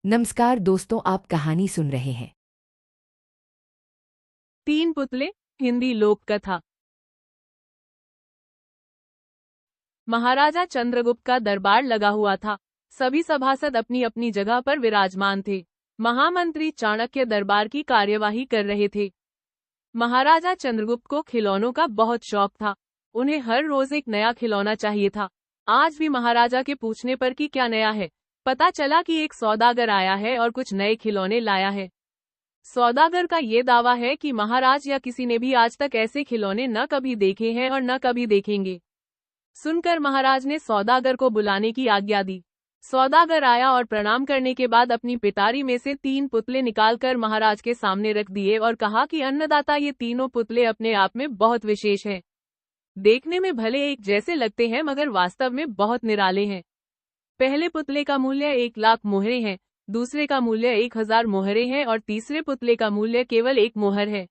नमस्कार दोस्तों, आप कहानी सुन रहे हैं। तीन पुतले, हिंदी लोक कथा। महाराजा चंद्रगुप्त का दरबार लगा हुआ था। सभी सभासद अपनी अपनी जगह पर विराजमान थे। महामंत्री चाणक्य दरबार की कार्यवाही कर रहे थे। महाराजा चंद्रगुप्त को खिलौनों का बहुत शौक था। उन्हें हर रोज एक नया खिलौना चाहिए था। आज भी महाराजा के पूछने पर कि क्या नया है, पता चला कि एक सौदागर आया है और कुछ नए खिलौने लाया है। सौदागर का ये दावा है कि महाराज या किसी ने भी आज तक ऐसे खिलौने न कभी देखे हैं और न कभी देखेंगे। सुनकर महाराज ने सौदागर को बुलाने की आज्ञा दी। सौदागर आया और प्रणाम करने के बाद अपनी पिटारी में से 3 पुतले निकालकर महाराज के सामने रख दिए और कहा कि अन्नदाता, ये तीनों पुतले अपने आप में बहुत विशेष हैं। देखने में भले एक जैसे लगते हैं मगर वास्तव में बहुत निराले हैं। पहले पुतले का मूल्य 1 लाख मोहरे है, दूसरे का मूल्य 1000 मोहरे है और तीसरे पुतले का मूल्य केवल 1 मोहर है।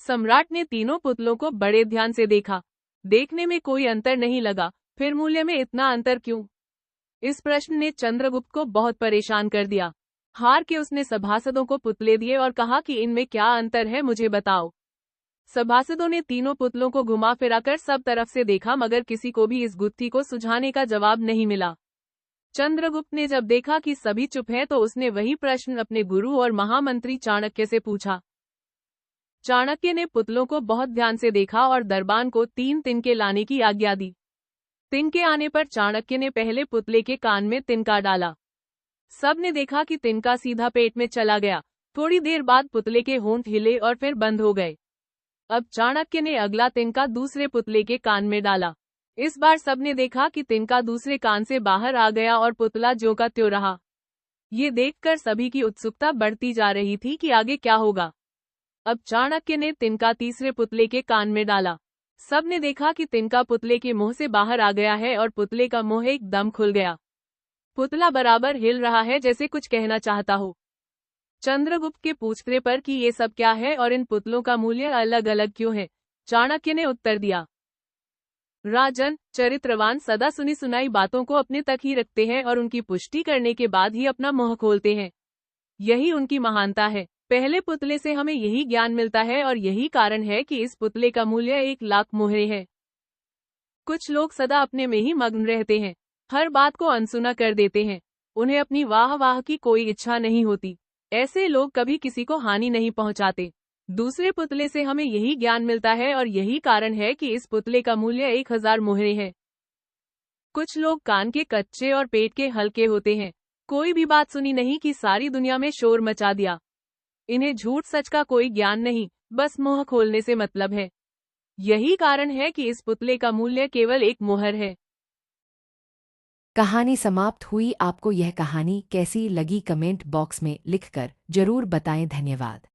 सम्राट ने तीनों पुतलों को बड़े ध्यान से देखा। देखने में कोई अंतर नहीं लगा, फिर मूल्य में इतना अंतर क्यों? इस प्रश्न ने चंद्रगुप्त को बहुत परेशान कर दिया। हार के उसने सभासदों को पुतले दिए और कहा कि इनमें क्या अंतर है, मुझे बताओ। सभासदों ने तीनों पुतलों को घुमा फिराकर सब तरफ से देखा मगर किसी को भी इस गुत्थी को सुझाने का जवाब नहीं मिला। चंद्रगुप्त ने जब देखा कि सभी चुप हैं तो उसने वही प्रश्न अपने गुरु और महामंत्री चाणक्य से पूछा। चाणक्य ने पुतलों को बहुत ध्यान से देखा और दरबान को 3 तिनके लाने की आज्ञा दी। तिनके आने पर चाणक्य ने पहले पुतले के कान में तिनका डाला। सब ने देखा कि तिनका सीधा पेट में चला गया। थोड़ी देर बाद पुतले के होंठ हिले और फिर बंद हो गए। अब चाणक्य ने अगला तिनका दूसरे पुतले के कान में डाला। इस बार सबने देखा कि तिनका दूसरे कान से बाहर आ गया और पुतला ज्यों का त्यों रहा। ये देखकर सभी की उत्सुकता बढ़ती जा रही थी कि आगे क्या होगा। अब चाणक्य ने तिनका तीसरे पुतले के कान में डाला। सबने देखा कि तिनका पुतले के मुंह से बाहर आ गया है और पुतले का मुंह एकदम खुल गया। पुतला बराबर हिल रहा है जैसे कुछ कहना चाहता हो। चंद्रगुप्त के पूछने पर कि ये सब क्या है और इन पुतलों का मूल्य अलग अलग क्यों है, चाणक्य ने उत्तर दिया। राजन, चरित्रवान सदा सुनी सुनाई बातों को अपने तक ही रखते हैं और उनकी पुष्टि करने के बाद ही अपना मुंह खोलते हैं। यही उनकी महानता है। पहले पुतले से हमें यही ज्ञान मिलता है और यही कारण है कि इस पुतले का मूल्य 1 लाख मोहरे है। कुछ लोग सदा अपने में ही मग्न रहते हैं, हर बात को अनसुना कर देते हैं। उन्हें अपनी वाह वाह की कोई इच्छा नहीं होती। ऐसे लोग कभी किसी को हानि नहीं पहुंचाते। दूसरे पुतले से हमें यही ज्ञान मिलता है और यही कारण है कि इस पुतले का मूल्य 1000 मोहरे है। कुछ लोग कान के कच्चे और पेट के हल्के होते हैं। कोई भी बात सुनी नहीं कि सारी दुनिया में शोर मचा दिया। इन्हें झूठ सच का कोई ज्ञान नहीं, बस मुंह खोलने से मतलब है। यही कारण है कि इस पुतले का मूल्य केवल 1 मोहर है। कहानी समाप्त हुई। आपको यह कहानी कैसी लगी कमेंट बॉक्स में लिखकर जरूर बताएं। धन्यवाद।